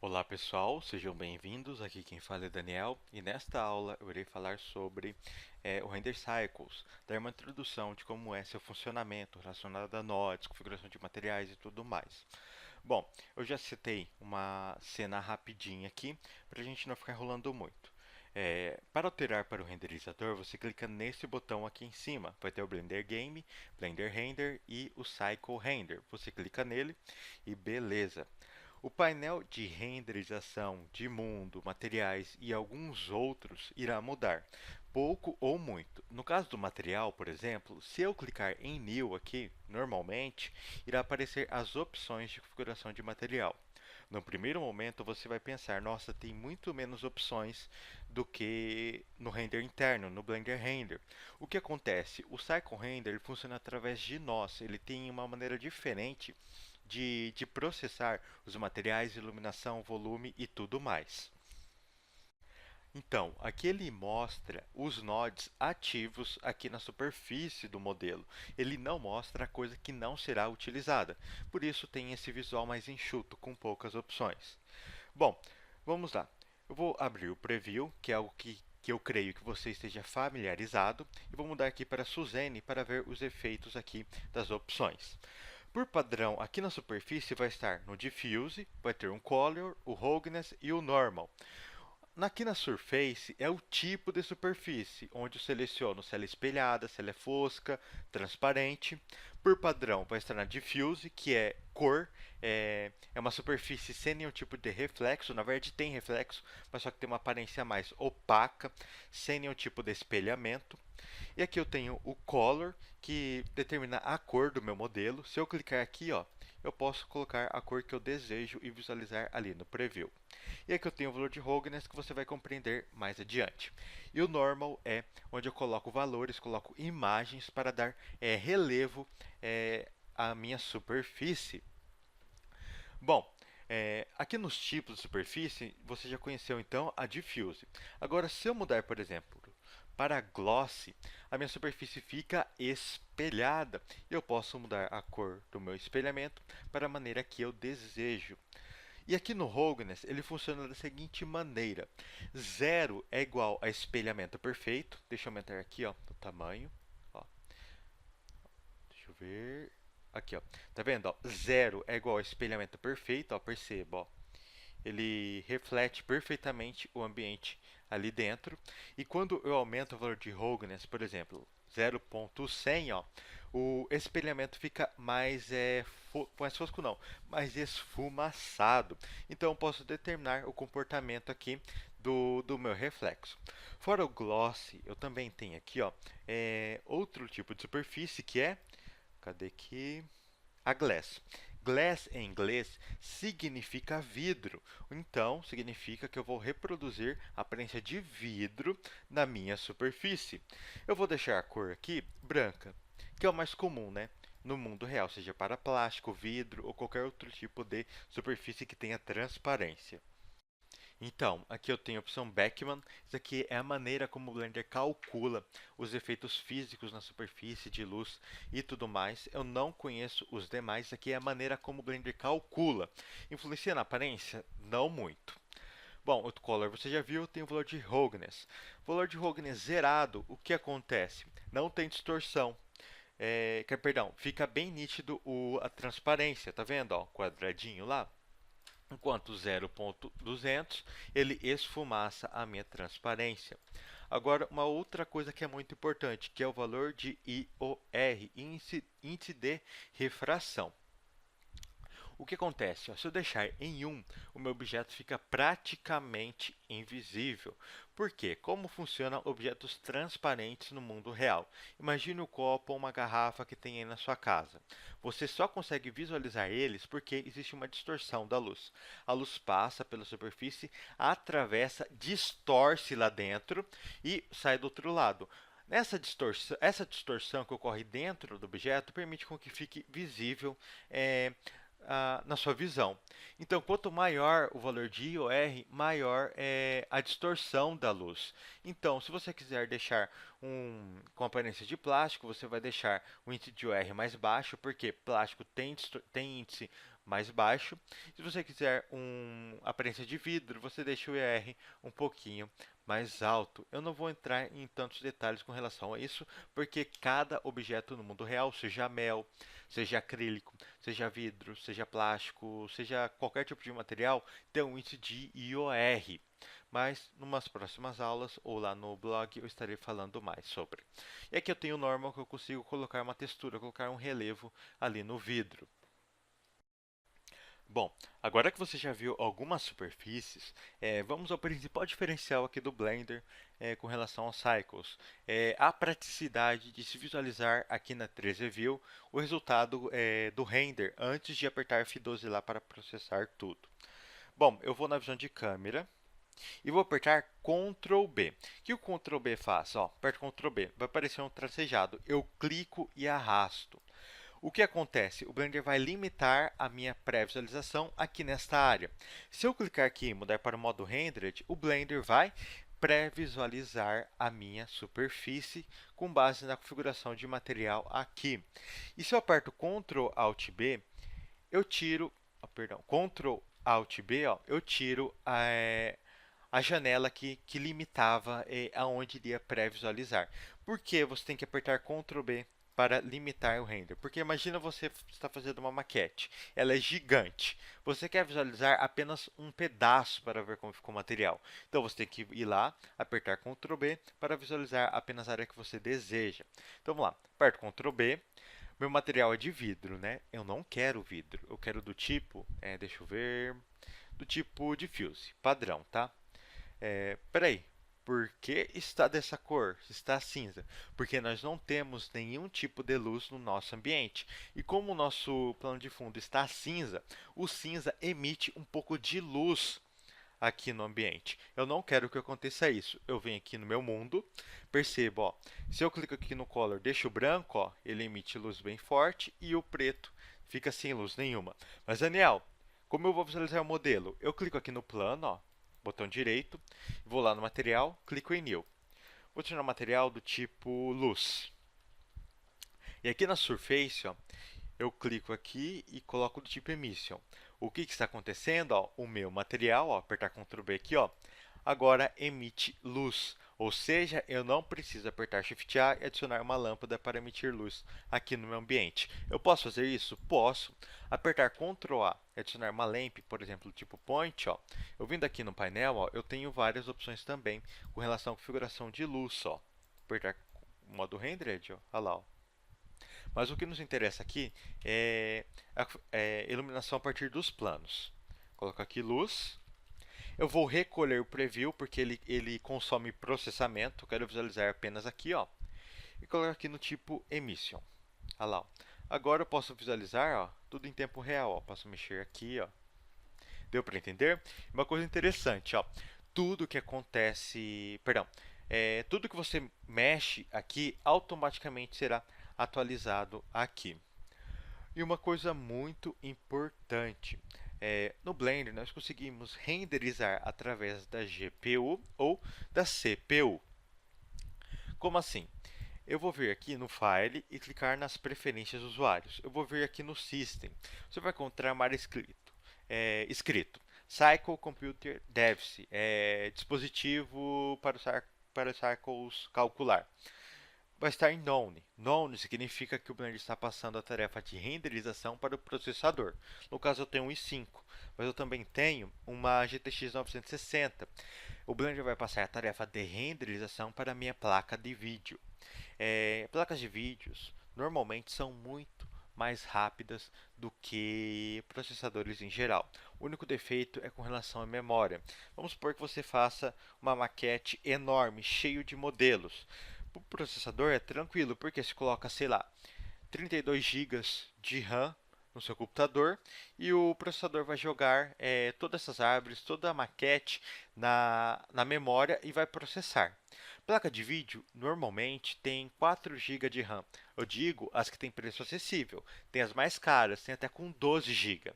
Olá pessoal, sejam bem-vindos. Aqui quem fala é Daniel e nesta aula eu irei falar sobre o Render Cycles, dar uma introdução de como é seu funcionamento relacionado a nodes, configuração de materiais e tudo mais. Bom, eu já citei uma cena rapidinha aqui para a gente não ficar enrolando muito. Para alterar para o renderizador, você clica nesse botão aqui em cima. Vai ter o Blender Game, Blender Render e o Cycle Render. Você clica nele e beleza. O painel de renderização de mundo, materiais e alguns outros irá mudar, pouco ou muito. No caso do material, por exemplo, se eu clicar em New aqui, normalmente, irá aparecer as opções de configuração de material. No primeiro momento, você vai pensar, nossa, tem muito menos opções do que no render interno, no Blender Render. O que acontece? O Cycle Render ele funciona através de nós, ele tem uma maneira diferente de processar os materiais, iluminação, volume e tudo mais. Então, aqui ele mostra os nodes ativos aqui na superfície do modelo. Ele não mostra a coisa que não será utilizada. Por isso tem esse visual mais enxuto, com poucas opções. Bom, vamos lá. Eu vou abrir o Preview, que é algo que eu creio que você esteja familiarizado. E vou mudar aqui para Suzanne para ver os efeitos aqui das opções. Por padrão, aqui na superfície vai estar no Diffuse, vai ter um Color, o Roughness e o Normal. Aqui na Surface é o tipo de superfície, onde eu seleciono se ela é espelhada, se ela é fosca, transparente. Por padrão, vai estar na Diffuse, que é cor, é uma superfície sem nenhum tipo de reflexo. Na verdade, tem reflexo, mas só que tem uma aparência mais opaca, sem nenhum tipo de espelhamento. E aqui eu tenho o Color, que determina a cor do meu modelo. Se eu clicar aqui, ó, eu posso colocar a cor que eu desejo e visualizar ali no Preview. E aqui eu tenho o valor de Roughness que você vai compreender mais adiante. E o Normal é onde eu coloco valores, coloco imagens para dar relevo à minha superfície. Bom, aqui nos tipos de superfície, você já conheceu então a Diffuse. Agora, se eu mudar, por exemplo, para Glossy, a minha superfície fica espelhada. Eu posso mudar a cor do meu espelhamento para a maneira que eu desejo. E aqui no Roughness, ele funciona da seguinte maneira. Zero é igual a espelhamento perfeito. Deixa eu aumentar aqui, ó, o tamanho. Ó, deixa eu ver. Aqui, ó. Tá vendo? Ó? Zero é igual a espelhamento perfeito. Ó, perceba, ó. Ele reflete perfeitamente o ambiente ali dentro. E quando eu aumento o valor de Roughness, por exemplo, 0.100, ó, o espelhamento fica mais fosco não, mais esfumaçado. Então eu posso determinar o comportamento aqui do meu reflexo. Fora o gloss, eu também tenho aqui, ó, outro tipo de superfície que é, cadê aqui? A glass. Glass em inglês significa vidro, então significa que eu vou reproduzir a aparência de vidro na minha superfície. Eu vou deixar a cor aqui branca, que é o mais comum, né? No mundo real, seja para plástico, vidro ou qualquer outro tipo de superfície que tenha transparência. Então, aqui eu tenho a opção Beckman. Isso aqui é a maneira como o Blender calcula os efeitos físicos na superfície de luz e tudo mais. Eu não conheço os demais. Isso aqui é a maneira como o Blender calcula. Influencia na aparência? Não muito. Bom, o color você já viu, tem o valor de Roughness. Valor de Roughness zerado, o que acontece? Não tem distorção. Perdão, fica bem nítido a transparência, tá vendo? Ó, quadradinho lá. Enquanto 0.200 ele esfumaça a minha transparência. Agora, uma outra coisa que é muito importante, que é o valor de IOR, índice de refração. O que acontece? Ó, se eu deixar em 1, o meu objeto fica praticamente invisível. Por quê? Como funcionam objetos transparentes no mundo real? Imagine um copo ou uma garrafa que tem aí na sua casa. Você só consegue visualizar eles porque existe uma distorção da luz. A luz passa pela superfície, atravessa, distorce lá dentro e sai do outro lado. Essa distorção que ocorre dentro do objeto permite com que fique visível na sua visão. Então, quanto maior o valor de IOR, maior é a distorção da luz. Então, se você quiser deixar com aparência de plástico, você vai deixar o índice de IOR mais baixo, porque plástico tem índice mais baixo. Se você quiser uma aparência de vidro, você deixa o IR um pouquinho mais alto. Eu não vou entrar em tantos detalhes com relação a isso, porque cada objeto no mundo real, seja mel, seja acrílico, seja vidro, seja plástico, seja qualquer tipo de material, tem um índice de IOR. Mas, numas próximas aulas ou lá no blog, eu estarei falando mais sobre. E aqui eu tenho o normal que eu consigo colocar uma textura, colocar um relevo ali no vidro. Bom, agora que você já viu algumas superfícies, vamos ao principal diferencial aqui do Blender com relação aos Cycles. A praticidade de se visualizar aqui na 3D View o resultado do render antes de apertar F12 lá para processar tudo. Bom, eu vou na visão de câmera e vou apertar Ctrl B. O que o Ctrl B faz? Ó, aperto Ctrl B, vai aparecer um tracejado. Eu clico e arrasto. O que acontece? O Blender vai limitar a minha pré-visualização aqui nesta área. Se eu clicar aqui e mudar para o modo Rendered, o Blender vai pré-visualizar a minha superfície com base na configuração de material aqui. E se eu aperto Ctrl Alt B, eu tiro, Ctrl Alt B, ó, eu tiro a janela que limitava aonde iria pré-visualizar. Por que você tem que apertar Ctrl B para limitar o render? Porque imagina você está fazendo uma maquete, ela é gigante. Você quer visualizar apenas um pedaço para ver como ficou o material. Então você tem que ir lá, apertar Ctrl B para visualizar apenas a área que você deseja. Então vamos lá, aperto Ctrl B. Meu material é de vidro, né? Eu não quero vidro, eu quero do tipo, deixa eu ver, do tipo diffuse, padrão, tá? Peraí, por que está dessa cor? Está cinza? Porque nós não temos nenhum tipo de luz no nosso ambiente. E como o nosso plano de fundo está cinza, o cinza emite um pouco de luz aqui no ambiente. Eu não quero que aconteça isso. Eu venho aqui no meu mundo, percebo, ó, se eu clico aqui no color, deixo o branco, ó, ele emite luz bem forte e o preto fica sem luz nenhuma. Mas Daniel, como eu vou visualizar o modelo? Eu clico aqui no plano, ó, botão direito, vou lá no material, clico em New. Vou tirar um material do tipo luz. E aqui na Surface, ó, eu clico aqui e coloco do tipo Emission. O que está acontecendo? Ó, o meu material, ó, apertar Ctrl B aqui, ó, agora emite luz. Ou seja, eu não preciso apertar Shift A e adicionar uma lâmpada para emitir luz aqui no meu ambiente. Eu posso fazer isso? Posso. Apertar Ctrl A e adicionar uma lamp, por exemplo, tipo Point. Ó. Eu vindo aqui no painel, ó, eu tenho várias opções também com relação à configuração de luz. Ó. Apertar o modo Rendered, ó. Olha lá, ó. Mas o que nos interessa aqui é a iluminação a partir dos planos. Coloco aqui luz. Eu vou recolher o preview, porque ele consome processamento. Quero visualizar apenas aqui, ó. E coloco aqui no tipo Emission. Olha lá, ó. Agora eu posso visualizar, ó, tudo em tempo real. Ó. Posso mexer aqui, ó. Deu para entender? Uma coisa interessante, ó. Tudo que acontece, perdão, tudo que você mexe aqui automaticamente será atualizado aqui. E uma coisa muito importante, no Blender nós conseguimos renderizar através da GPU ou da CPU. Como assim? Eu vou vir aqui no File e clicar nas preferências dos usuários. Eu vou vir aqui no System. Você vai encontrar uma área escrito Cycle Computer Device, dispositivo para os cycles calcular. Vai estar em None. None significa que o Blender está passando a tarefa de renderização para o processador. No caso, eu tenho um i5, mas eu também tenho uma GTX 960. O Blender vai passar a tarefa de renderização para a minha placa de vídeo. Placas de vídeos normalmente são muito mais rápidas do que processadores em geral. O único defeito é com relação à memória. Vamos supor que você faça uma maquete enorme, cheio de modelos. O processador é tranquilo, porque se coloca, sei lá, 32 GB de RAM no seu computador e o processador vai jogar todas essas árvores, toda a maquete na memória e vai processar. Placa de vídeo normalmente tem 4 GB de RAM. Eu digo as que têm preço acessível. Tem as mais caras, tem até com 12 GB.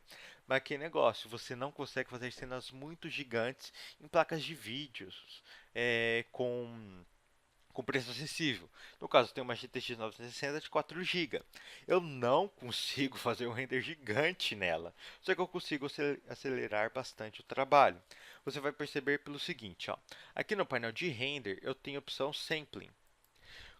Mas que negócio, você não consegue fazer cenas muito gigantes em placas de vídeos com com preço acessível. No caso, eu tenho uma GTX 960 de 4 GB. Eu não consigo fazer um render gigante nela, só que eu consigo acelerar bastante o trabalho. Você vai perceber pelo seguinte, ó. Aqui no painel de render, eu tenho a opção Sampling.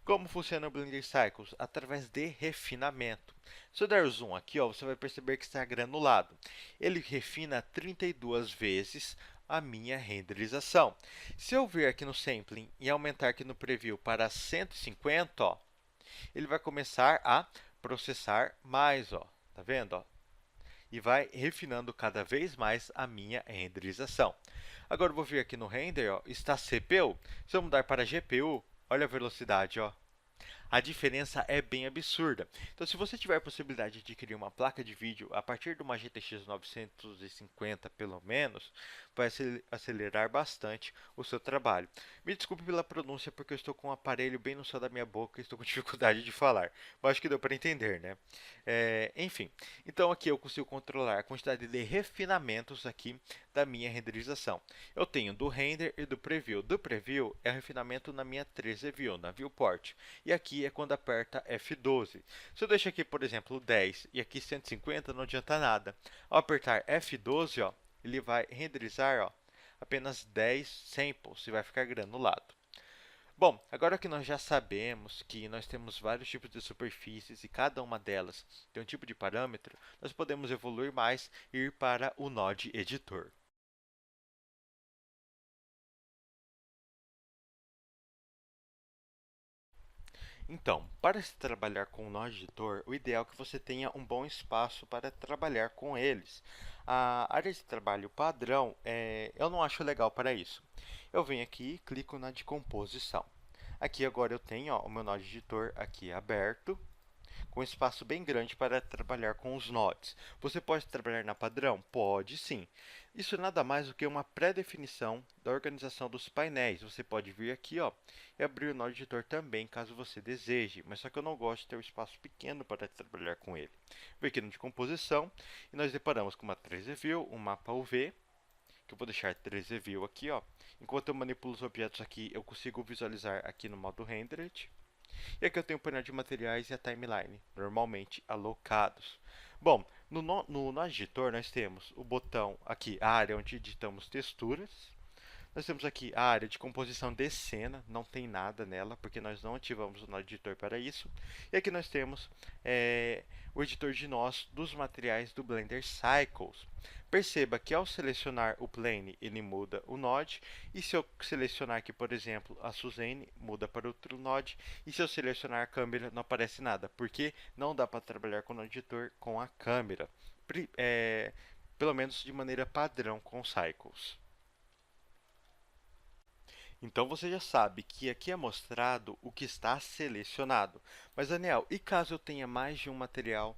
Como funciona o Blender Cycles? Através de refinamento. Se eu der zoom aqui, ó, você vai perceber que está granulado. Ele refina 32 vezes a minha renderização. Se eu vir aqui no Sampling e aumentar aqui no Preview para 150, ó, ele vai começar a processar mais, ó. Tá vendo, ó? E vai refinando cada vez mais a minha renderização. Agora eu vou vir aqui no render, ó, está CPU. Se eu mudar para GPU, olha a velocidade, ó. A diferença é bem absurda. Então, se você tiver a possibilidade de adquirir uma placa de vídeo a partir de uma GTX 950, pelo menos, vai acelerar bastante o seu trabalho. Me desculpe pela pronúncia, porque eu estou com um aparelho bem no céu da minha boca e estou com dificuldade de falar. Mas acho que deu para entender, né? Enfim, então aqui eu consigo controlar a quantidade de refinamentos aqui da minha renderização. Eu tenho do render e do preview. Do preview é o refinamento na minha 3D View, na viewport. E aqui é quando aperta F12. Se eu deixo aqui, por exemplo, 10 e aqui 150, não adianta nada. Ao apertar F12, ó, ele vai renderizar, ó, apenas 10 samples e vai ficar granulado. Bom, agora que nós já sabemos que nós temos vários tipos de superfícies e cada uma delas tem um tipo de parâmetro, nós podemos evoluir mais e ir para o Node Editor. Então, para se trabalhar com o Node Editor, o ideal é que você tenha um bom espaço para trabalhar com eles. A área de trabalho padrão, eu não acho legal para isso. Eu venho aqui e clico na de composição. Aqui agora eu tenho, ó, o meu Node Editor aqui aberto, com espaço bem grande para trabalhar com os nodes. Você pode trabalhar na padrão? Pode sim. Isso nada mais do que uma pré-definição da organização dos painéis. Você pode vir aqui, ó, e abrir o Node Editor também, caso você deseje, mas só que eu não gosto de ter um espaço pequeno para trabalhar com ele. Vem aqui no de composição e nós deparamos com uma 3D View, um mapa UV, que eu vou deixar 3D View aqui, ó. Enquanto eu manipulo os objetos aqui, eu consigo visualizar aqui no modo Rendered. E aqui eu tenho o painel de materiais e a timeline, normalmente alocados. Bom, no Node Editor nós temos o botão aqui, a área onde editamos texturas. Nós temos aqui a área de composição de cena, não tem nada nela, porque nós não ativamos o Node Editor para isso. E aqui nós temos o editor de nós dos materiais do Blender Cycles. Perceba que ao selecionar o plane, ele muda o node. E se eu selecionar aqui, por exemplo, a Suzanne, muda para outro node. E se eu selecionar a câmera, não aparece nada, porque não dá para trabalhar com o Node Editor com a câmera. Pelo menos de maneira padrão com Cycles. Então você já sabe que aqui é mostrado o que está selecionado. Mas, Daniel, e caso eu tenha mais de um material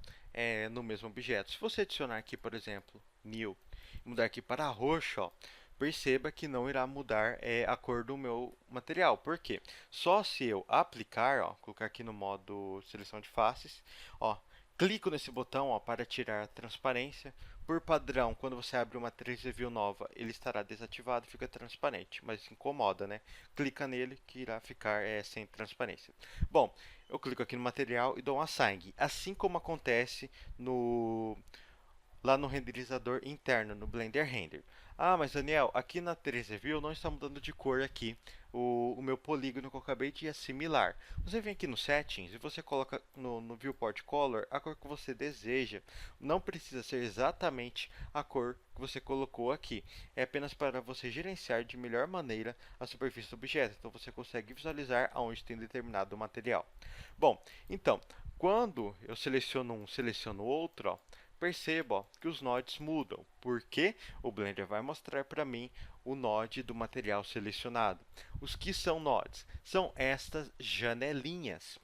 no mesmo objeto? Se você adicionar aqui, por exemplo, New, e mudar aqui para roxo, ó, perceba que não irá mudar a cor do meu material. Por quê? Só se eu aplicar, ó, colocar aqui no modo seleção de faces, ó, clico nesse botão, ó, para tirar a transparência. Por padrão, quando você abre uma 3D View nova, ele estará desativado, fica transparente, mas incomoda, né? Clica nele que irá ficar sem transparência. Bom, eu clico aqui no material e dou um assign, assim como acontece lá no renderizador interno, no Blender Render. Ah, mas Daniel, aqui na 3D View não está mudando de cor aqui o meu polígono que eu acabei de assimilar. Você vem aqui no Settings e você coloca no Viewport Color a cor que você deseja. Não precisa ser exatamente a cor que você colocou aqui. É apenas para você gerenciar de melhor maneira a superfície do objeto. Então você consegue visualizar aonde tem determinado material. Bom, então, quando eu seleciono um, seleciono outro, ó, perceba, ó, que os nodes mudam, porque o Blender vai mostrar para mim o node do material selecionado. Os que são nodes? São estas janelinhas.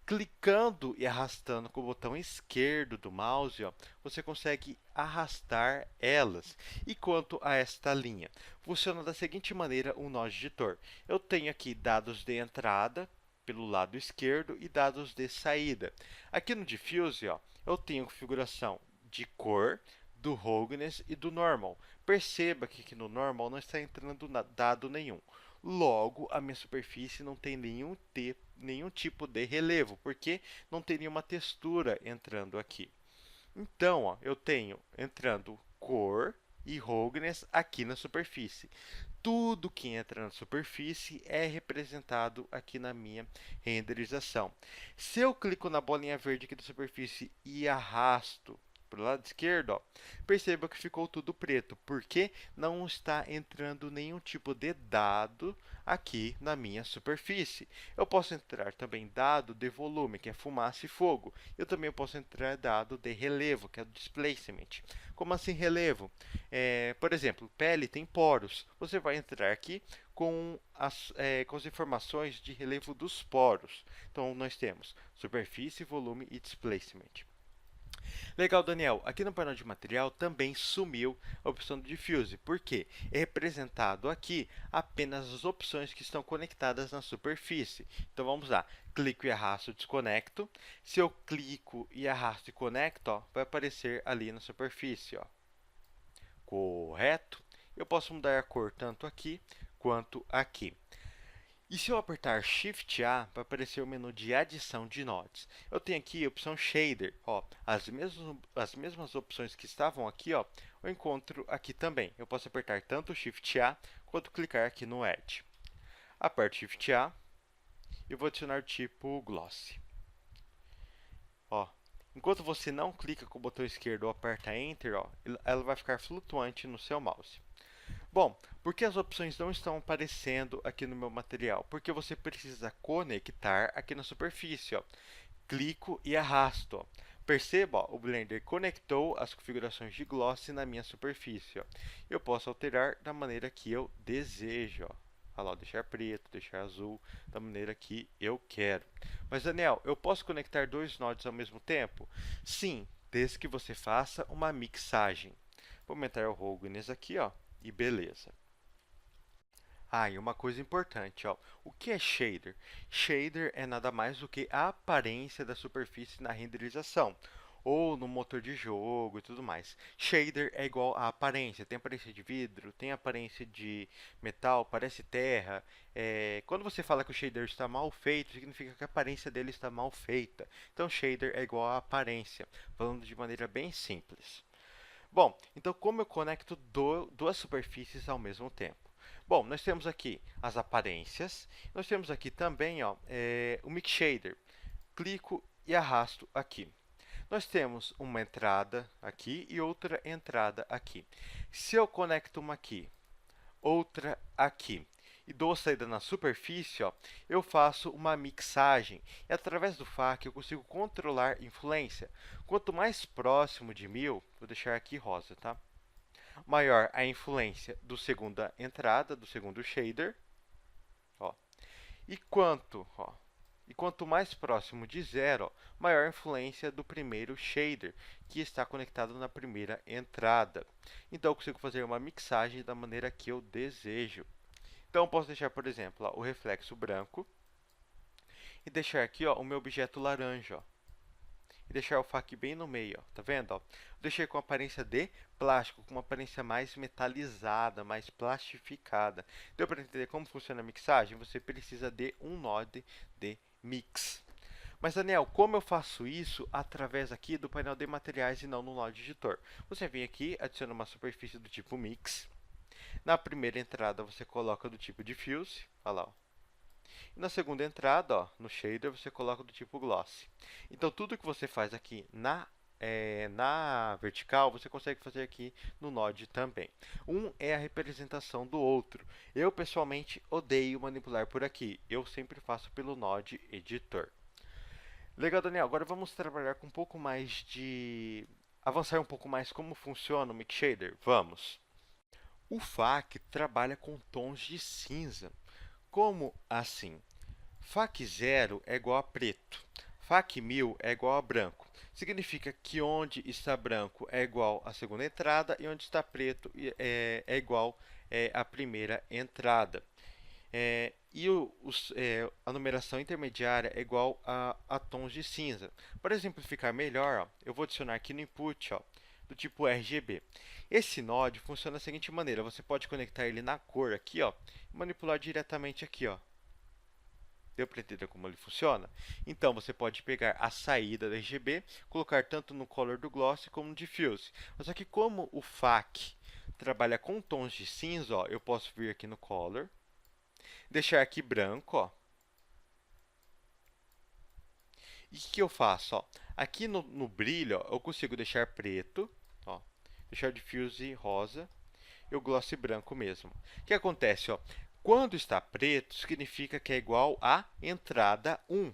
Clicando e arrastando com o botão esquerdo do mouse, ó, você consegue arrastar elas. E quanto a esta linha? Funciona da seguinte maneira o Node Editor. Eu tenho aqui dados de entrada pelo lado esquerdo e dados de saída. Aqui no Diffuse, ó, eu tenho configuração de cor, do roughness e do normal. Perceba que aqui no normal não está entrando dado nenhum. Logo, a minha superfície não tem nenhum tipo de relevo, porque não tem nenhuma textura entrando aqui. Então, ó, eu tenho entrando cor e roughness aqui na superfície. Tudo que entra na superfície é representado aqui na minha renderização. Se eu clico na bolinha verde aqui da superfície e arrasto para o lado esquerdo, ó, perceba que ficou tudo preto, porque não está entrando nenhum tipo de dado aqui na minha superfície. Eu posso entrar também dado de volume, que é fumaça e fogo. Eu também posso entrar dado de relevo, que é o displacement. Como assim relevo? Por exemplo, pele tem poros. Você vai entrar aqui com as informações de relevo dos poros. Então, nós temos superfície, volume e displacement. Legal, Daniel. Aqui no painel de material também sumiu a opção do diffuse. Por quê? É representado aqui apenas as opções que estão conectadas na superfície. Então, vamos lá. Clico e arrasto, desconecto. Se eu clico e arrasto e conecto, ó, vai aparecer ali na superfície. Ó. Correto? Eu posso mudar a cor tanto aqui quanto aqui. E se eu apertar Shift A, vai aparecer o menu de adição de nodes. Eu tenho aqui a opção Shader. Ó, as mesmas opções que estavam aqui, ó, eu encontro aqui também. Eu posso apertar tanto Shift A quanto clicar aqui no Add. Aperto Shift A e vou adicionar o tipo Gloss. Ó, enquanto você não clica com o botão esquerdo ou aperta Enter, ó, ela vai ficar flutuante no seu mouse. Bom, por que as opções não estão aparecendo aqui no meu material? Porque você precisa conectar aqui na superfície. Ó. Clico e arrasto. Ó. Perceba, ó, o Blender conectou as configurações de gloss na minha superfície. Ó. Eu posso alterar da maneira que eu desejo. Ó. Olha lá, deixar preto, deixar azul, da maneira que eu quero. Mas, Daniel, eu posso conectar dois nodes ao mesmo tempo? Sim, desde que você faça uma mixagem. Vou aumentar o roughness aqui, ó, e beleza. Ah, e uma coisa importante, ó. O que é shader? Shader é nada mais do que a aparência da superfície na renderização, ou no motor de jogo e tudo mais. Shader é igual a aparência. Tem aparência de vidro, tem aparência de metal, parece terra. Quando você fala que o shader está mal feito, significa que a aparência dele está mal feita. Então, shader é igual a aparência, falando de maneira bem simples. Bom, então como eu conecto duas superfícies ao mesmo tempo? Bom, nós temos aqui as aparências, nós temos aqui também ó, o Mix Shader. Clico e arrasto aqui. Nós temos uma entrada aqui e outra entrada aqui. Se eu conecto uma aqui, outra aqui, e dou a saída na superfície, ó, eu faço uma mixagem. E através do FAQ eu consigo controlar influência. Quanto mais próximo de 1000, vou deixar aqui rosa, tá? Maior a influência do segunda entrada, do segundo shader. Ó. E quanto mais próximo de 0, ó, maior a influência do primeiro shader, que está conectado na primeira entrada. Então, eu consigo fazer uma mixagem da maneira que eu desejo. Então, eu posso deixar, por exemplo, ó, o reflexo branco e deixar aqui ó, o meu objeto laranja. Ó, e deixar o FAQ bem no meio. Ó, tá vendo? Ó? Deixei com aparência de plástico, com uma aparência mais metalizada, mais plastificada. Deu para entender como funciona a mixagem? Você precisa de um node de mix. Mas, Daniel, como eu faço isso através aqui do painel de materiais e não no Node Editor? Você vem aqui, adiciona uma superfície do tipo Mix. Na primeira entrada, você coloca do tipo Diffuse. Olha lá. Ó. E na segunda entrada, ó, no Shader, você coloca do tipo Gloss. Então, tudo que você faz aqui na vertical, você consegue fazer aqui no Node também. Um é a representação do outro. Eu, pessoalmente, odeio manipular por aqui. Eu sempre faço pelo Node Editor. Legal, Daniel. Agora vamos trabalhar com um pouco mais de... avançar um pouco mais como funciona o Mix Shader. Vamos! O FAQ trabalha com tons de cinza. Como assim? FAQ 0 é igual a preto. FAQ 1000 é igual a branco. Significa que onde está branco é igual à segunda entrada e onde está preto é igual à primeira entrada. A numeração intermediária é igual a tons de cinza. Para exemplificar melhor, ó, eu vou adicionar aqui no input ó, do tipo RGB. Esse node funciona da seguinte maneira: você pode conectar ele na cor aqui, ó, e manipular diretamente aqui, ó. Deu para entender como ele funciona? Então, você pode pegar a saída da RGB, colocar tanto no color do gloss como no diffuse. Só que como o FAC trabalha com tons de cinza, ó, eu posso vir aqui no color, deixar aqui branco, ó. E o que eu faço? Ó? Aqui no brilho, ó, eu consigo deixar preto, ó, deixar diffuse rosa e o gloss branco mesmo. O que acontece? Ó? Quando está preto, significa que é igual à entrada 1.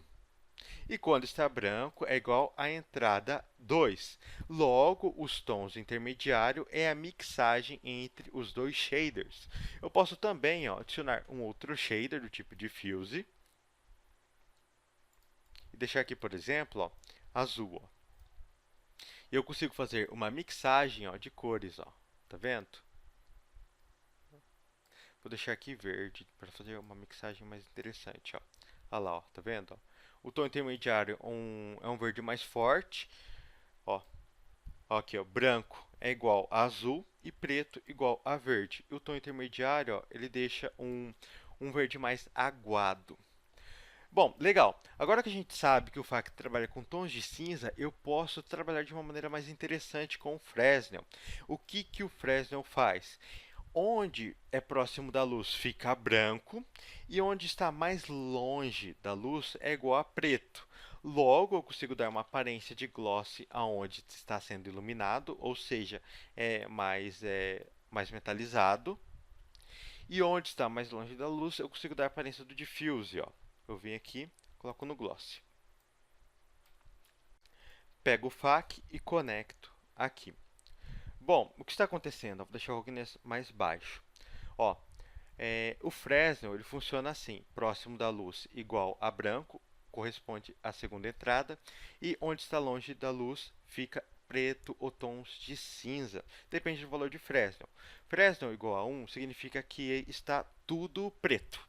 E quando está branco, é igual à entrada 2. Logo, os tons intermediários é a mixagem entre os dois shaders. Eu posso também, ó, adicionar um outro shader do tipo diffuse e deixar aqui, por exemplo, ó, azul. Ó. E eu consigo fazer uma mixagem, ó, de cores. Ó. Tá vendo? Vou deixar aqui verde para fazer uma mixagem mais interessante. Ó. Olha lá, ó, tá vendo? Ó? O tom intermediário é um verde mais forte. Ó. Aqui, ó, branco é igual a azul e preto igual a verde. E o tom intermediário, ó, ele deixa um verde mais aguado. Bom, legal. Agora que a gente sabe que o FAC trabalha com tons de cinza, eu posso trabalhar de uma maneira mais interessante com o Fresnel. O que, que o Fresnel faz? Onde é próximo da luz fica branco e onde está mais longe da luz é igual a preto. Logo, eu consigo dar uma aparência de gloss aonde está sendo iluminado, ou seja, mais metalizado. E onde está mais longe da luz, eu consigo dar a aparência do diffuse. Ó. Eu venho aqui, coloco no gloss. Pego o FAC e conecto aqui. Bom, o que está acontecendo? Vou deixar o roughness mais baixo. Ó, o Fresnel ele funciona assim: próximo da luz igual a branco, corresponde à segunda entrada, e onde está longe da luz fica preto ou tons de cinza. Depende do valor de Fresnel. Fresnel igual a 1 significa que está tudo preto.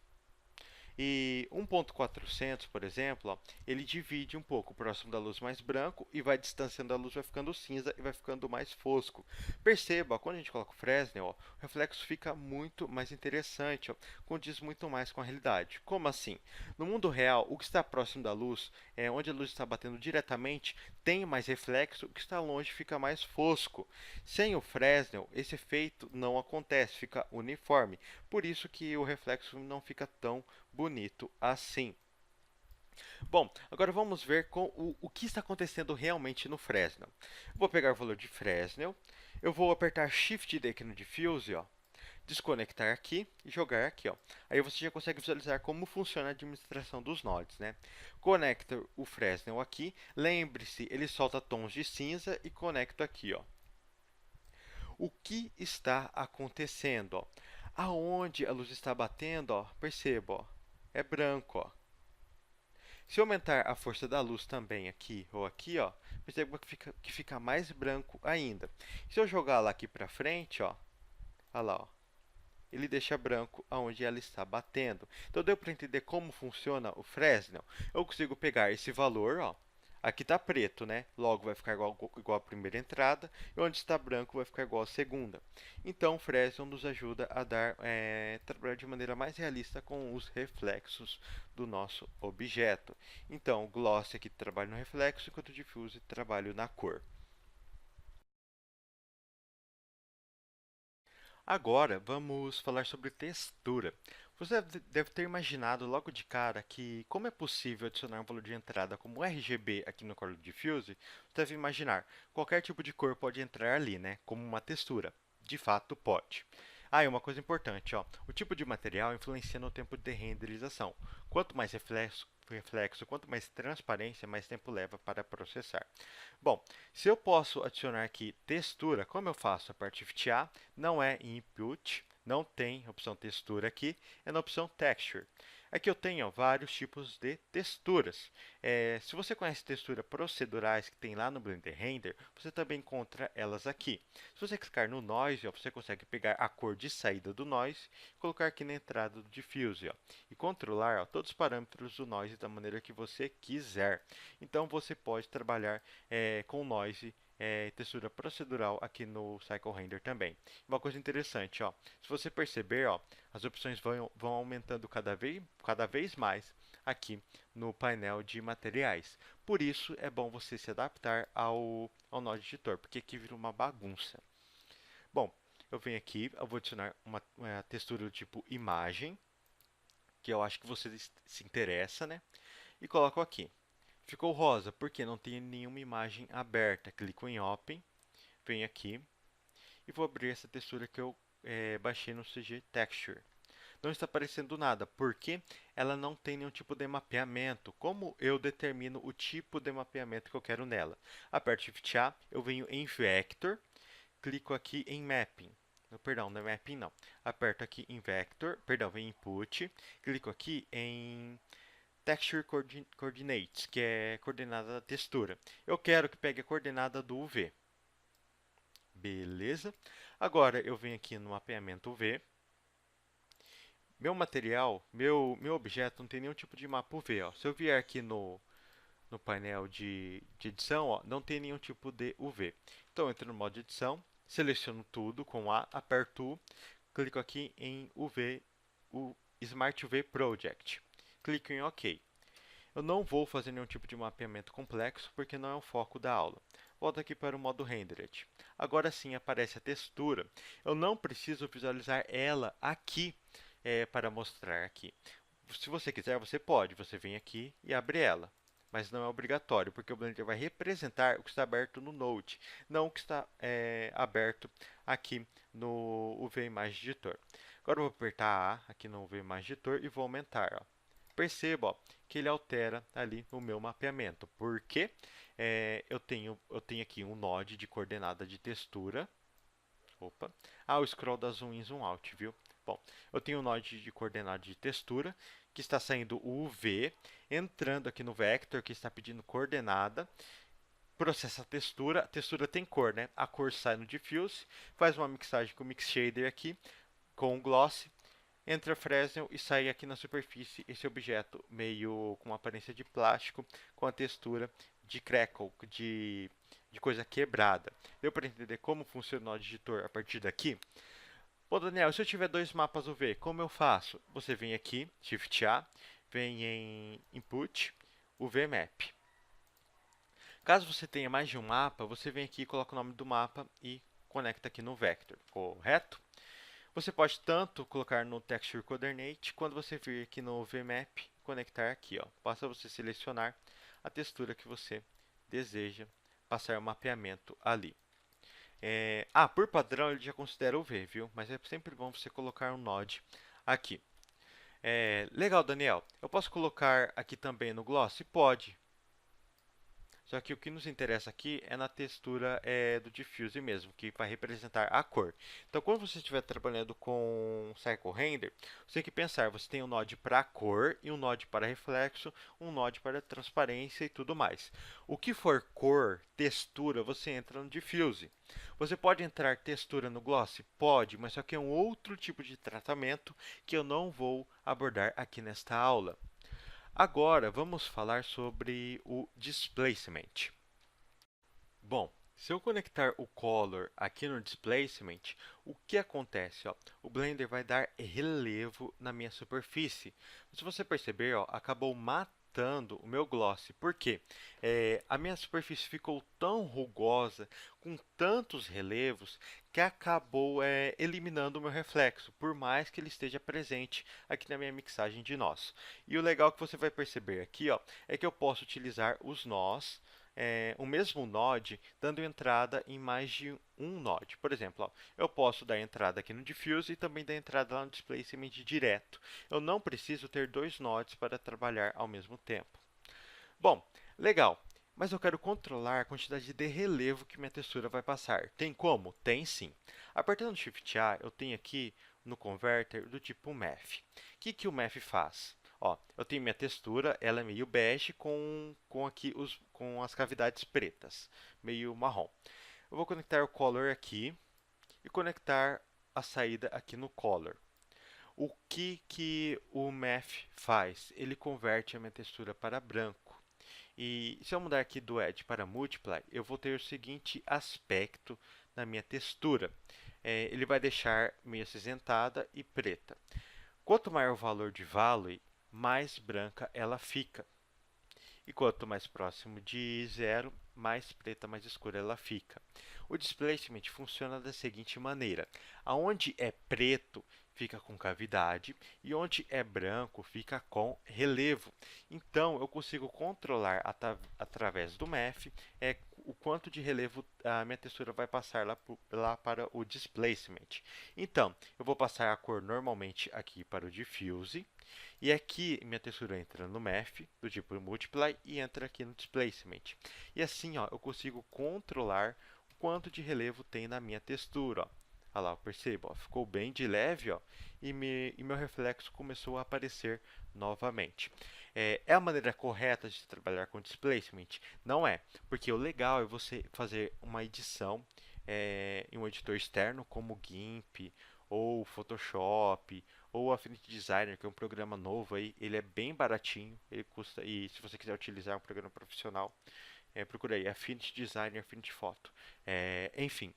E 1.400, por exemplo, ó, ele divide um pouco próximo da luz mais branco e vai distanciando a luz, vai ficando cinza e vai ficando mais fosco. Perceba, ó, quando a gente coloca o Fresnel, ó, o reflexo fica muito mais interessante, ó, condiz muito mais com a realidade. Como assim? No mundo real, o que está próximo da luz, onde a luz está batendo diretamente, tem mais reflexo, o que está longe fica mais fosco. Sem o Fresnel, esse efeito não acontece, fica uniforme. Por isso que o reflexo não fica tão bonito assim. Bom, agora vamos ver com o que está acontecendo realmente no Fresnel. Vou pegar o valor de Fresnel, eu vou apertar Shift D aqui no Diffuse, ó, desconectar aqui e jogar aqui. Ó. Aí você já consegue visualizar como funciona a administração dos nodes. Né? Conecta o Fresnel aqui, lembre-se, ele solta tons de cinza e conecto aqui. Ó. O que está acontecendo? Ó? Aonde a luz está batendo, ó, perceba, ó, é branco. Ó. Se eu aumentar a força da luz também aqui ou aqui, ó, perceba que fica mais branco ainda. Se eu jogar lá aqui para frente, ó, olha lá, ó, ele deixa branco aonde ela está batendo. Então deu para entender como funciona o Fresnel? Eu consigo pegar esse valor, ó, aqui está preto, né? Logo vai ficar igual a primeira entrada, e onde está branco vai ficar igual a segunda. Então o Fresnel nos ajuda a trabalhar de maneira mais realista com os reflexos do nosso objeto. Então o Gloss aqui trabalha no reflexo, enquanto o Diffuse trabalha na cor. Agora vamos falar sobre textura. Você deve ter imaginado logo de cara que, como é possível adicionar um valor de entrada como RGB aqui no Color Diffuse, você deve imaginar qualquer tipo de cor pode entrar ali, né? Como uma textura. De fato, pode. Ah, e uma coisa importante, ó, o tipo de material influencia no tempo de renderização. Quanto mais reflexo, quanto mais transparência, mais tempo leva para processar. Bom, se eu posso adicionar aqui textura, como eu faço? A parte Shift A não é Input, não tem opção textura aqui, é na opção Texture. Aqui eu tenho ó, vários tipos de texturas. Se você conhece texturas procedurais que tem lá no Blender Render, você também encontra elas aqui. Se você clicar no Noise, ó, você consegue pegar a cor de saída do Noise e colocar aqui na entrada do Diffuse. Ó, e controlar ó, todos os parâmetros do Noise da maneira que você quiser. Então você pode trabalhar com Noise textura procedural aqui no Cycle Render também. Uma coisa interessante, ó, se você perceber, ó, as opções vão aumentando cada vez mais aqui no painel de materiais. Por isso, é bom você se adaptar ao Node Editor, porque aqui vira uma bagunça. Bom, eu venho aqui, eu vou adicionar uma textura do tipo imagem, que eu acho que você se interessa, né? E coloco aqui. Ficou rosa porque não tem nenhuma imagem aberta. Clico em Open, venho aqui e vou abrir essa textura que eu baixei no CG Texture. Não está aparecendo nada, porque ela não tem nenhum tipo de mapeamento. Como eu determino o tipo de mapeamento que eu quero nela? Aperto Shift A, eu venho em Vector, clico aqui em Mapping. Perdão, não é Mapping não. Aperto aqui em Vector, perdão, venho em Input, clico aqui em Texture Coordinates, que é coordenada da textura. Eu quero que pegue a coordenada do UV. Beleza? Agora eu venho aqui no mapeamento UV. Meu material, meu objeto não tem nenhum tipo de mapa UV. Ó. Se eu vier aqui no painel de edição, ó, não tem nenhum tipo de UV. Então eu entro no modo de edição, seleciono tudo com A, aperto U, clico aqui em UV, o Smart UV Project. Clico em OK. Eu não vou fazer nenhum tipo de mapeamento complexo, porque não é o foco da aula. Volto aqui para o modo Rendered. Agora sim aparece a textura. Eu não preciso visualizar ela aqui para mostrar aqui. Se você quiser, você pode. Você vem aqui e abre ela. Mas não é obrigatório, porque o Blender vai representar o que está aberto no Node, não o que está aberto aqui no UV Image Editor. Agora eu vou apertar A aqui no UV Image Editor e vou aumentar. Ó. Perceba, ó, que ele altera ali o meu mapeamento. Porque eu tenho aqui um node de coordenada de textura. Opa. Ah, o scroll da zoom in, zoom out, viu? Bom, eu tenho um node de coordenada de textura que está saindo o UV, entrando aqui no vector que está pedindo coordenada, processa a textura tem cor, né? A cor sai no diffuse, faz uma mixagem com o mix shader aqui, com o gloss, entra Fresnel e sai aqui na superfície esse objeto meio com uma aparência de plástico, com a textura de crackle, de coisa quebrada. Deu para entender como funciona o editor a partir daqui? Bom, Daniel, se eu tiver dois mapas UV, como eu faço? Você vem aqui, Shift A, vem em Input, UV Map. Caso você tenha mais de um mapa, você vem aqui, coloca o nome do mapa e conecta aqui no Vector, correto? Você pode tanto colocar no Texture Coordinate, quando você vir aqui no VMap, conectar aqui. Ó. Basta você selecionar a textura que você deseja passar o mapeamento ali. Por padrão ele já considera o V, viu? Mas é sempre bom você colocar um node aqui. Legal, Daniel. Eu posso colocar aqui também no Gloss? Pode. Só que o que nos interessa aqui é na textura do diffuse mesmo, que vai representar a cor. Então, quando você estiver trabalhando com Cycle Render, você tem que pensar, você tem um node para cor e um node para reflexo, um node para transparência e tudo mais. O que for cor, textura, você entra no diffuse. Você pode entrar textura no gloss? Pode, mas só que é um outro tipo de tratamento que eu não vou abordar aqui nesta aula. Agora, vamos falar sobre o displacement. Bom, se eu conectar o color aqui no displacement, o que acontece? Ó? O Blender vai dar relevo na minha superfície. Se você perceber, ó, acabou matando o meu gloss. Por quê? A minha superfície ficou tão rugosa, com tantos relevos, que acabou eliminando o meu reflexo, por mais que ele esteja presente aqui na minha mixagem de nós. E o legal que você vai perceber aqui, ó, é que eu posso utilizar os nós, o mesmo node dando entrada em mais de um node. Por exemplo, ó, eu posso dar entrada aqui no diffuse e também dar entrada lá no displacement direto. Eu não preciso ter dois nodes para trabalhar ao mesmo tempo. Bom, legal. Mas eu quero controlar a quantidade de relevo que minha textura vai passar. Tem como? Tem sim. Apertando Shift A, eu tenho aqui no converter do tipo Math. O que o Math faz? Ó, eu tenho minha textura, ela é meio bege com as cavidades pretas, meio marrom. Eu vou conectar o Color aqui e conectar a saída aqui no Color. O que o Math faz? Ele converte a minha textura para branco. E se eu mudar aqui do Edge para Multiply, eu vou ter o seguinte aspecto na minha textura. Ele vai deixar meio acinzentada e preta. Quanto maior o valor de Value, mais branca ela fica. E quanto mais próximo de zero, mais preta, mais escura ela fica. O displacement funciona da seguinte maneira: aonde é preto fica com cavidade e onde é branco fica com relevo. Então eu consigo controlar através do Math o quanto de relevo a minha textura vai passar lá para o displacement. Então eu vou passar a cor normalmente aqui para o diffuse. E aqui minha textura entra no Math, do tipo Multiply, e entra aqui no Displacement. E assim, ó, eu consigo controlar o quanto de relevo tem na minha textura. Ó. Olha lá, perceba, ó, ficou bem de leve, ó, e meu reflexo começou a aparecer novamente. É a maneira correta de trabalhar com Displacement? Não é, porque o legal é você fazer uma edição em um editor externo, como GIMP, ou Photoshop, ou Affinity Designer, que é um programa novo aí, ele é bem baratinho, ele custa, e se você quiser utilizar um programa profissional, procura aí, Affinity Designer, Affinity Photo. Enfim,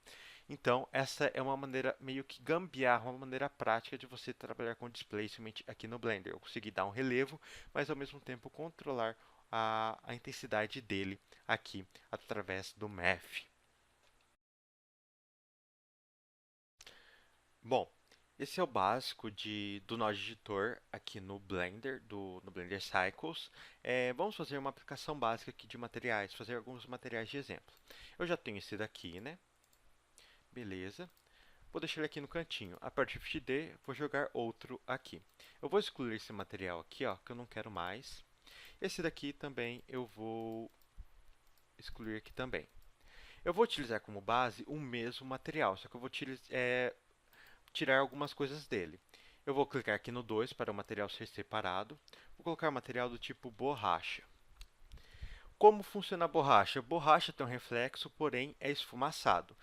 então essa é uma maneira meio que gambiarra, uma maneira prática de você trabalhar com displacement aqui no Blender. Eu consegui dar um relevo, mas ao mesmo tempo controlar a intensidade dele aqui através do Math. Bom, esse é o básico do Node Editor aqui no Blender, no Blender Cycles. Vamos fazer uma aplicação básica aqui de materiais, fazer alguns materiais de exemplo. Eu já tenho esse daqui, né? Beleza. Vou deixar ele aqui no cantinho. Aperto Shift D, vou jogar outro aqui. Eu vou excluir esse material aqui, ó, que eu não quero mais. Esse daqui também eu vou excluir aqui também. Eu vou utilizar como base o mesmo material, só que eu vou tirar algumas coisas dele. Eu vou clicar aqui no 2 para o material ser separado. Vou colocar material do tipo borracha. Como funciona a borracha? Borracha tem um reflexo, porém é esfumaçado.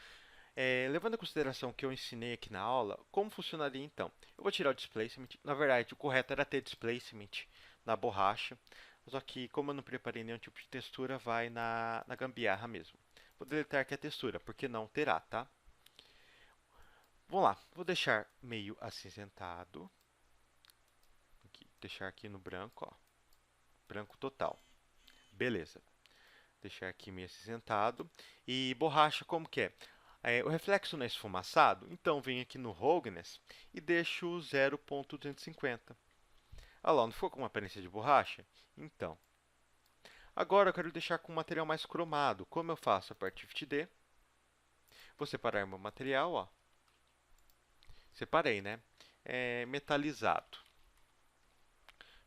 Levando em consideração o que eu ensinei aqui na aula, como funcionaria então? Eu vou tirar o displacement. Na verdade, o correto era ter displacement na borracha. Só que, como eu não preparei nenhum tipo de textura, vai na gambiarra mesmo. Vou deletar aqui a textura, porque não terá, tá? Vamos lá, vou deixar meio acinzentado. Deixar aqui no branco, ó. Branco total. Beleza. Deixar aqui meio acinzentado. E borracha, como que é? O reflexo não é esfumaçado, então venho aqui no Roughness e deixo 0.250. Olha lá, não ficou com uma aparência de borracha? Então, agora eu quero deixar com um material mais cromado. Como eu faço? Aperto Shift D. Vou separar meu material, ó. Separei, né? Metalizado.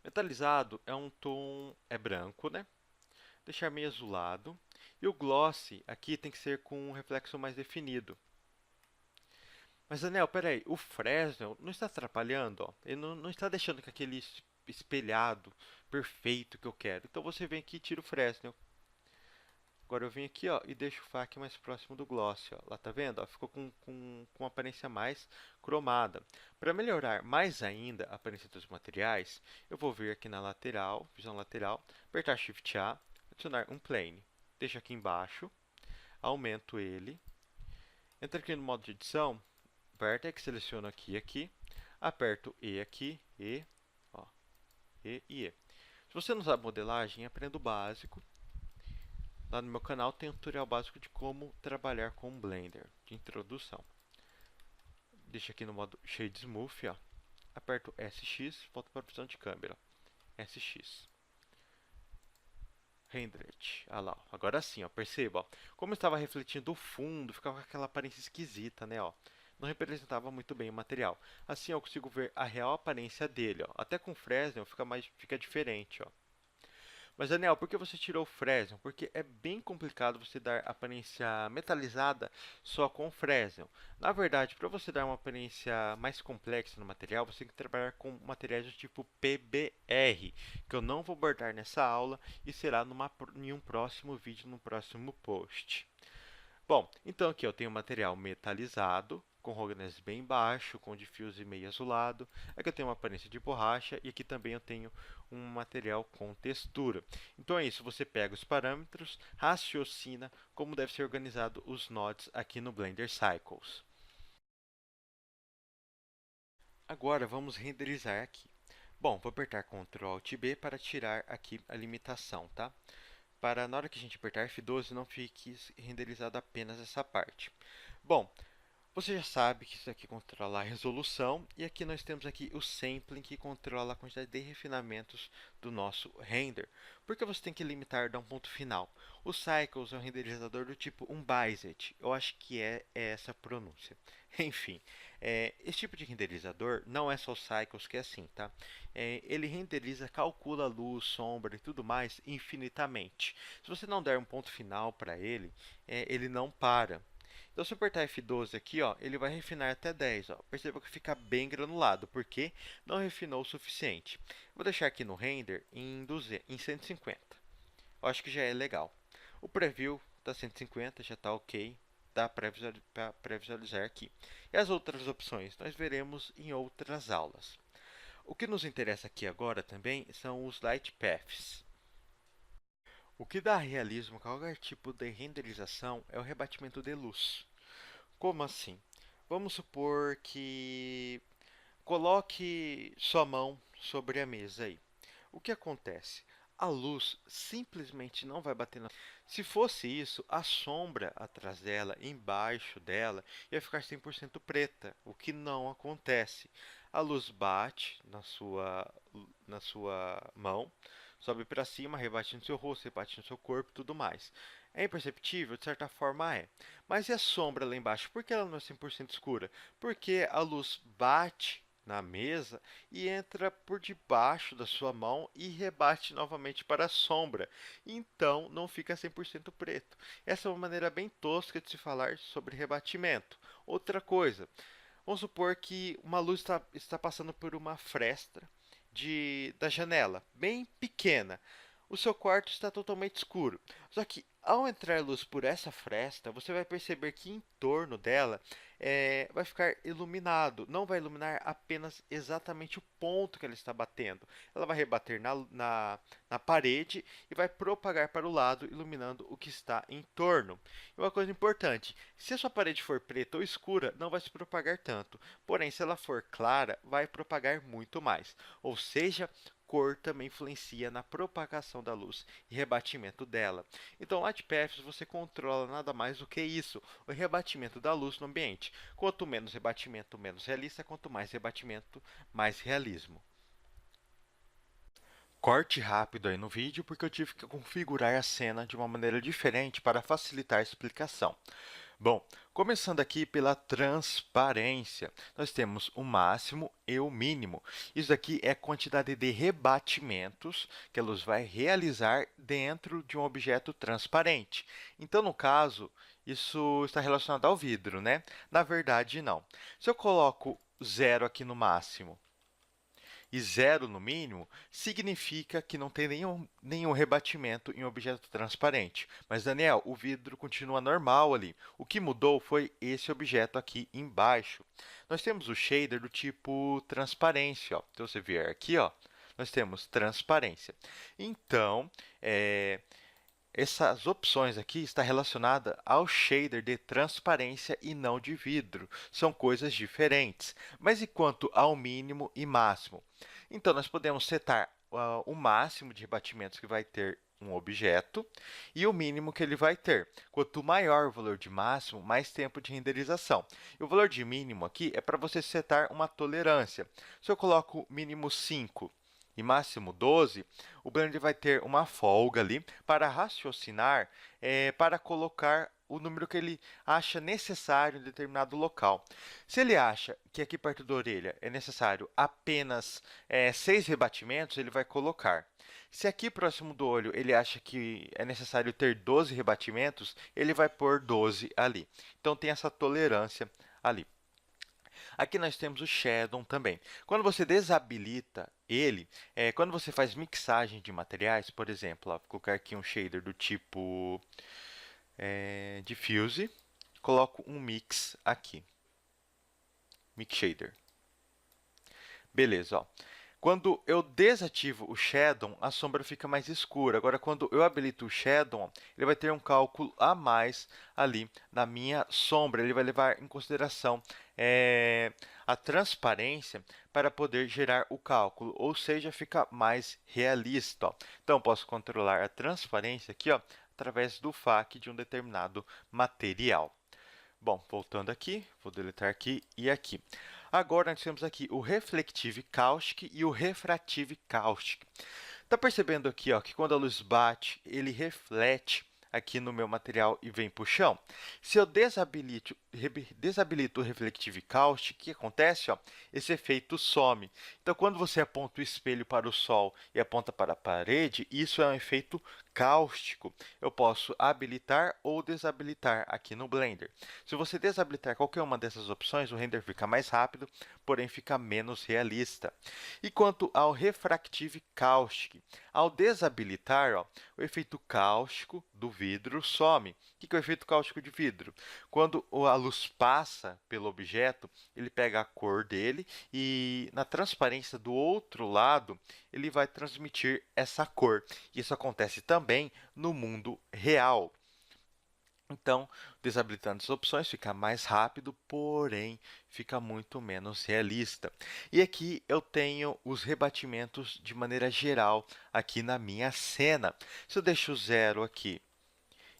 Metalizado é um tom branco, né? Deixar meio azulado. E o gloss aqui tem que ser com um reflexo mais definido. Mas, Daniel, peraí, o Fresnel não está atrapalhando, ó. Ele não está deixando com aquele espelhado perfeito que eu quero. Então você vem aqui e tira o Fresnel. Agora eu venho aqui, ó, e deixo o FAC mais próximo do gloss, ó. Lá tá vendo? Ó, ficou com uma aparência mais cromada. Para melhorar mais ainda a aparência dos materiais, eu vou vir aqui na lateral, visão lateral, apertar Shift A, adicionar um plane. Deixo aqui embaixo, aumento ele, entro aqui no modo de edição, Vertex, seleciono aqui, aperto E aqui, ó, E. Se você não sabe modelagem, aprenda o básico. Lá no meu canal tem um tutorial básico de como trabalhar com Blender, de introdução. Deixo aqui no modo Shade Smooth, ó. Aperto SX, volto para a visão de câmera. SX. Rendered. Ah lá, ó. Agora sim, ó, perceba, ó. Como estava refletindo o fundo, ficava com aquela aparência esquisita, né, ó. Não representava muito bem o material. Assim eu consigo ver a real aparência dele, ó. Até com Fresnel fica diferente, ó. Mas, Daniel, por que você tirou o Fresnel? Porque é bem complicado você dar aparência metalizada só com Fresnel. Na verdade, para você dar uma aparência mais complexa no material, você tem que trabalhar com materiais do tipo PBR, que eu não vou abordar nessa aula e será em um próximo vídeo, no próximo post. Bom, então aqui eu tenho material metalizado, com roughness bem baixo, com diffuse meio azulado. Aqui eu tenho uma aparência de borracha e aqui também eu tenho um material com textura. Então é isso, você pega os parâmetros, raciocina como deve ser organizado os nodes aqui no Blender Cycles. Agora vamos renderizar aqui. Bom, vou apertar Ctrl Alt B para tirar aqui a limitação, tá? Para na hora que a gente apertar F12 não fique renderizado apenas essa parte. Bom, você já sabe que isso aqui controla a resolução e aqui nós temos aqui o sampling que controla a quantidade de refinamentos do nosso render. Porque você tem que limitar a um ponto final. O Cycles é um renderizador do tipo Unbiased. Eu acho que é essa a pronúncia. Enfim, esse tipo de renderizador não é só o Cycles que é assim, tá? Ele renderiza, calcula luz, sombra e tudo mais infinitamente. Se você não der um ponto final para ele, ele não para. Então, se eu apertar F12 aqui, ó, ele vai refinar até 10. Ó. Perceba que fica bem granulado, porque não refinou o suficiente. Vou deixar aqui no render em 150. Eu acho que já é legal. O preview está 150, já está ok. Dá para visualizar aqui. E as outras opções nós veremos em outras aulas. O que nos interessa aqui agora também são os Light Paths. O que dá realismo a qualquer tipo de renderização é o rebatimento de luz. Como assim? Vamos supor que coloque sua mão sobre a mesa aí. O que acontece? A luz simplesmente não vai bater na. Se fosse isso, a sombra atrás dela, embaixo dela, ia ficar 100% preta, o que não acontece. A luz bate na sua mão, sobe para cima, rebate no seu rosto, rebate no seu corpo e tudo mais. É imperceptível? De certa forma é. Mas e a sombra lá embaixo? Por que ela não é 100% escura? Porque a luz bate na mesa e entra por debaixo da sua mão e rebate novamente para a sombra. Então, não fica 100% preto. Essa é uma maneira bem tosca de se falar sobre rebatimento. Outra coisa, vamos supor que uma luz está passando por uma fresta da janela, bem pequena. O seu quarto está totalmente escuro. Só que ao entrar luz por essa fresta, você vai perceber que em torno dela vai ficar iluminado. Não vai iluminar apenas exatamente o ponto que ela está batendo. Ela vai rebater na parede e vai propagar para o lado, iluminando o que está em torno. E uma coisa importante, se a sua parede for preta ou escura, não vai se propagar tanto. Porém, se ela for clara, vai propagar muito mais. Ou seja, cor também influencia na propagação da luz e rebatimento dela. Então, Light Paths você controla nada mais do que isso, o rebatimento da luz no ambiente. Quanto menos rebatimento, menos realista, quanto mais rebatimento, mais realismo. Corte rápido aí no vídeo, porque eu tive que configurar a cena de uma maneira diferente para facilitar a explicação. Bom, começando aqui pela transparência, nós temos o máximo e o mínimo. Isso aqui é a quantidade de rebatimentos que a luz vai realizar dentro de um objeto transparente. Então, no caso, isso está relacionado ao vidro, né? Na verdade, não. Se eu coloco 0 aqui no máximo e 0 no mínimo, significa que não tem nenhum rebatimento em um objeto transparente. Mas, Daniel, o vidro continua normal ali. O que mudou foi esse objeto aqui embaixo. Nós temos o shader do tipo transparência. Ó. Então, você vier aqui, ó, nós temos transparência. Então, essas opções aqui estão relacionadas ao shader de transparência e não de vidro. São coisas diferentes. Mas e quanto ao mínimo e máximo? Então, nós podemos setar o máximo de rebatimentos que vai ter um objeto e o mínimo que ele vai ter. Quanto maior o valor de máximo, mais tempo de renderização. E o valor de mínimo aqui é para você setar uma tolerância. Se eu coloco mínimo 5 e máximo 12, o Blender vai ter uma folga ali para raciocinar, para colocar o número que ele acha necessário em determinado local. Se ele acha que aqui perto da orelha é necessário apenas 6 rebatimentos, ele vai colocar. Se aqui próximo do olho ele acha que é necessário ter 12 rebatimentos, ele vai pôr 12 ali. Então, tem essa tolerância ali. Aqui nós temos o Shadow também. Quando você desabilita ele, quando você faz mixagem de materiais, por exemplo, ó, vou colocar aqui um shader do tipo Diffuse, coloco um Mix aqui. Mix Shader. Beleza, ó. Quando eu desativo o Shadow, a sombra fica mais escura. Agora, quando eu habilito o Shadow, ele vai ter um cálculo a mais ali na minha sombra. Ele vai levar em consideração a transparência para poder gerar o cálculo, ou seja, fica mais realista. Ó. Então, eu posso controlar a transparência aqui, ó, através do FAQ de um determinado material. Bom, voltando aqui, vou deletar aqui e aqui. Agora, nós temos aqui o Reflective Caustic e o Refractive Caustic. Está percebendo aqui ó, que quando a luz bate, ele reflete aqui no meu material e vem para o chão? Se eu desabilito o Reflective Caustic, o que acontece? Ó, esse efeito some. Então, quando você aponta o espelho para o sol e aponta para a parede, isso é um efeito cáustico. Eu posso habilitar ou desabilitar aqui no Blender. Se você desabilitar qualquer uma dessas opções, o render fica mais rápido, porém fica menos realista. E quanto ao Refractive Caustic, ao desabilitar, ó, o efeito cáustico do vidro some. O que é o efeito cáustico de vidro? Quando a luz passa pelo objeto, ele pega a cor dele e na transparência do outro lado, ele vai transmitir essa cor. Isso acontece também no mundo real. Então, desabilitando as opções, fica mais rápido, porém, fica muito menos realista. E aqui eu tenho os rebatimentos de maneira geral aqui na minha cena. Se eu deixo 0 aqui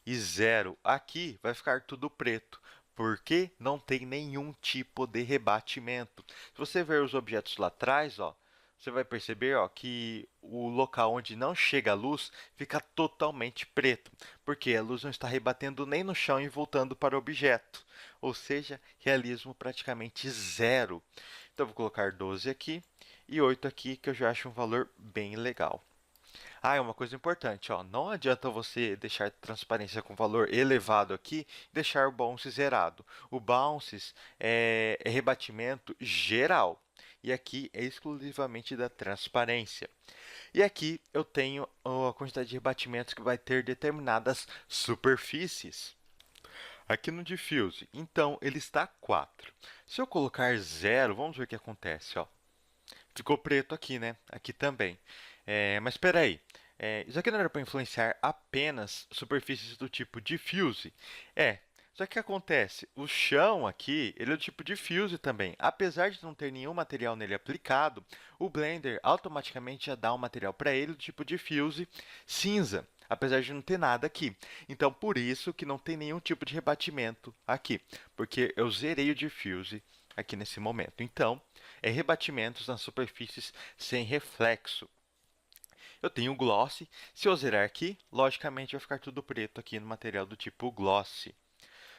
e 0 aqui, vai ficar tudo preto, porque não tem nenhum tipo de rebatimento. Se você ver os objetos lá atrás, ó, você vai perceber ó, que o local onde não chega a luz fica totalmente preto, porque a luz não está rebatendo nem no chão e voltando para o objeto, ou seja, realismo praticamente zero. Então, vou colocar 12 aqui e 8 aqui, que eu já acho um valor bem legal. Ah, é uma coisa importante, ó, não adianta você deixar transparência com valor elevado aqui e deixar o bounce zerado. O bounce é rebatimento geral e aqui é exclusivamente da transparência. E aqui eu tenho a quantidade de rebatimentos que vai ter determinadas superfícies. Aqui no Diffuse, então, ele está 4. Se eu colocar 0, vamos ver o que acontece. Ó. Ficou preto aqui, né? Aqui também. Mas espera aí. Isso aqui não era para influenciar apenas superfícies do tipo Diffuse? Só que o que acontece? O chão aqui, ele é do tipo Diffuse também. Apesar de não ter nenhum material nele aplicado, o Blender automaticamente já dá um material para ele do tipo Diffuse cinza, apesar de não ter nada aqui. Então, por isso que não tem nenhum tipo de rebatimento aqui, porque eu zerei o Diffuse aqui nesse momento. Então, é rebatimentos nas superfícies sem reflexo. Eu tenho gloss. Se eu zerar aqui, logicamente vai ficar tudo preto aqui no material do tipo gloss.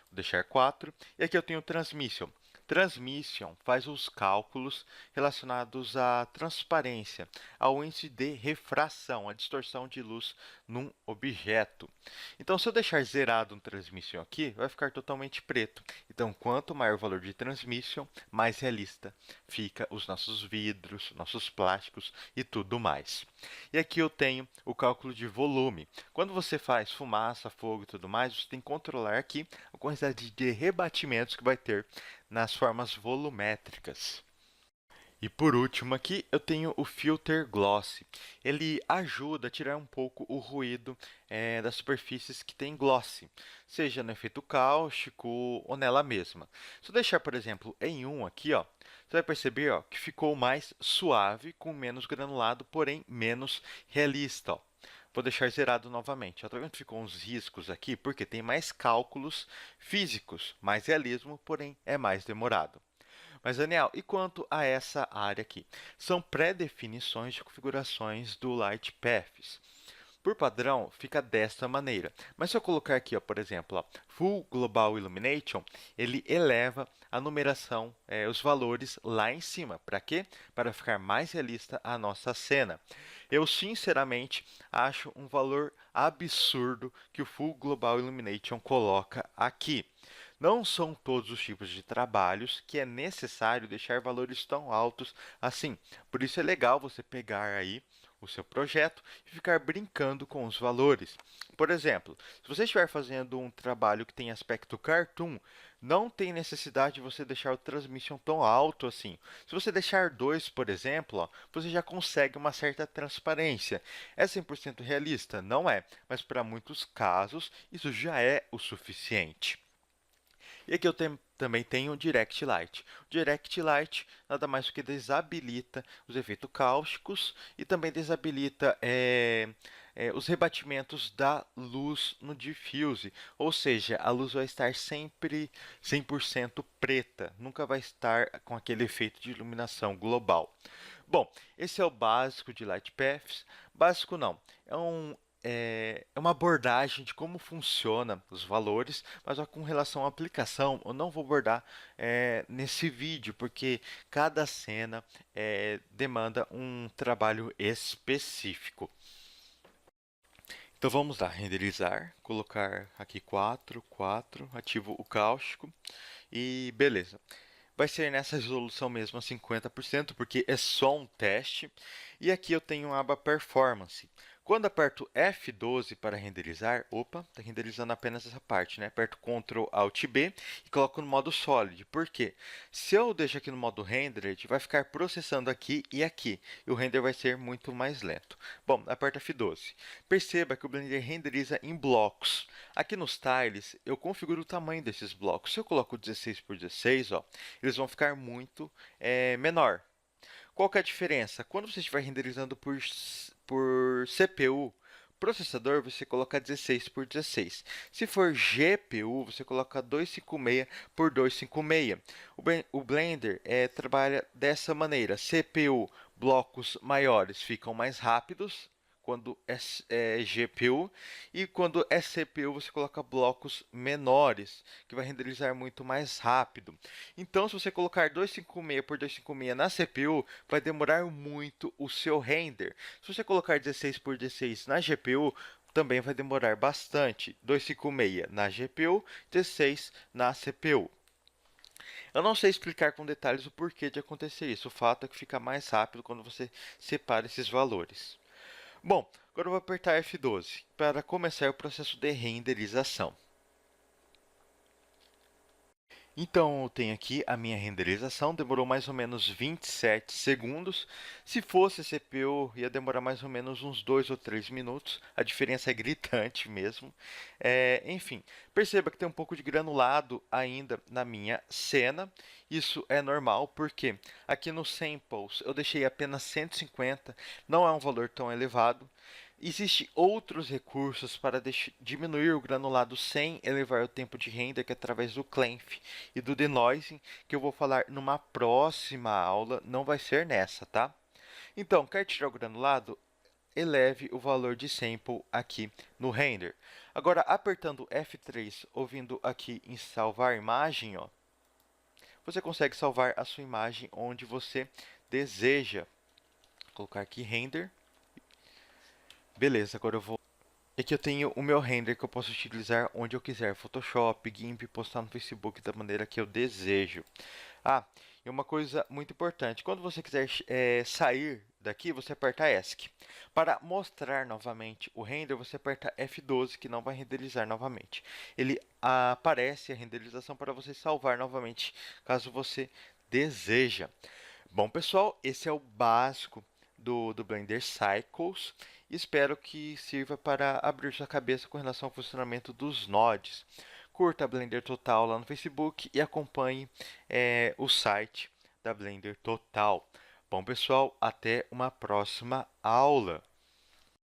Vou deixar 4. E aqui eu tenho transmission. Transmission faz os cálculos relacionados à transparência, ao índice de refração, a distorção de luz num objeto. Então, se eu deixar zerado um transmission aqui, vai ficar totalmente preto. Então, quanto maior o valor de transmission, mais realista fica os nossos vidros, nossos plásticos e tudo mais. E aqui eu tenho o cálculo de volume. Quando você faz fumaça, fogo e tudo mais, você tem que controlar aqui a quantidade de rebatimentos que vai ter nas formas volumétricas. E por último aqui eu tenho o Filter Gloss. Ele ajuda a tirar um pouco o ruído das superfícies que tem gloss, seja no efeito cáustico ou nela mesma. Se eu deixar, por exemplo, em 1 aqui, ó, você vai perceber ó, que ficou mais suave, com menos granulado, porém menos realista. Ó. Vou deixar zerado novamente. Tá vendo que ficou uns riscos aqui? Porque tem mais cálculos físicos, mais realismo, porém é mais demorado. Mas, Daniel, e quanto a essa área aqui? São pré-definições de configurações do Light Paths. Por padrão, fica desta maneira. Mas se eu colocar aqui, ó, por exemplo, ó, Full Global Illumination, ele eleva a numeração, os valores lá em cima. Para quê? Para ficar mais realista a nossa cena. Eu, sinceramente, acho um valor absurdo que o Full Global Illumination coloca aqui. Não são todos os tipos de trabalhos que é necessário deixar valores tão altos assim. Por isso é legal você pegar aí o seu projeto e ficar brincando com os valores. Por exemplo, se você estiver fazendo um trabalho que tem aspecto cartoon, não tem necessidade de você deixar o transmission tão alto assim. Se você deixar 2, por exemplo, ó, você já consegue uma certa transparência. É 100% realista? Não é, mas para muitos casos isso já é o suficiente. E aqui eu também tenho o Direct Light. O Direct Light nada mais do que desabilita os efeitos cáusticos e também desabilita os rebatimentos da luz no diffuse. Ou seja, a luz vai estar sempre 100% preta, nunca vai estar com aquele efeito de iluminação global. Bom, esse é o básico de Light Paths. Básico não, é uma abordagem de como funciona os valores, mas ó, com relação à aplicação, eu não vou abordar nesse vídeo, porque cada cena demanda um trabalho específico. Então vamos lá, renderizar, colocar aqui 4, 4, ativo o cáustico e beleza. Vai ser nessa resolução mesmo a 50%, porque é só um teste. E aqui eu tenho a aba Performance. Quando aperto F12 para renderizar, opa, está renderizando apenas essa parte, né? Aperto Ctrl Alt B e coloco no modo Solid. Por quê? Se eu deixo aqui no modo Rendered, vai ficar processando aqui e aqui. E o render vai ser muito mais lento. Bom, aperto F12. Perceba que o Blender renderiza em blocos. Aqui nos tiles, eu configuro o tamanho desses blocos. Se eu coloco 16 por 16, ó, eles vão ficar muito menor. Qual que é a diferença? Quando você estiver renderizando por CPU, processador, você coloca 16 por 16. Se for GPU, você coloca 256 por 256. O Blender trabalha dessa maneira. CPU, blocos maiores ficam mais rápidos quando é GPU, e quando é CPU você coloca blocos menores, que vai renderizar muito mais rápido. Então, se você colocar 256 por 256 na CPU, vai demorar muito o seu render. Se você colocar 16 por 16 na GPU, também vai demorar bastante. 256 na GPU, 16 na CPU. Eu não sei explicar com detalhes o porquê de acontecer isso. O fato é que fica mais rápido quando você separa esses valores. Bom, agora eu vou apertar F12 para começar o processo de renderização. Então, eu tenho aqui a minha renderização, demorou mais ou menos 27 segundos. Se fosse CPU, ia demorar mais ou menos uns 2 ou 3 minutos. A diferença é gritante mesmo. Enfim, perceba que tem um pouco de granulado ainda na minha cena. Isso é normal, porque aqui no Samples eu deixei apenas 150, não é um valor tão elevado. Existem outros recursos para diminuir o granulado sem elevar o tempo de render, que é através do Clamp e do Denoising, que eu vou falar numa próxima aula, não vai ser nessa, tá? Então, quer tirar o granulado? Eleve o valor de sample aqui no render. Agora, apertando F3, ouvindo aqui em salvar imagem, ó, você consegue salvar a sua imagem onde você deseja. Vou colocar aqui render. Beleza, agora eu vou. Aqui eu tenho o meu render que eu posso utilizar onde eu quiser, Photoshop, GIMP, postar no Facebook da maneira que eu desejo. Ah, e uma coisa muito importante, quando você quiser sair daqui, você aperta ESC. Para mostrar novamente o render, você aperta F12, que não vai renderizar novamente. Ele aparece a renderização para você salvar novamente, caso você deseja. Bom, pessoal, esse é o básico do Blender Cycles. Espero que sirva para abrir sua cabeça com relação ao funcionamento dos nodes. Curta a Blender Total lá no Facebook e acompanhe o site da Blender Total. Bom, pessoal, até uma próxima aula.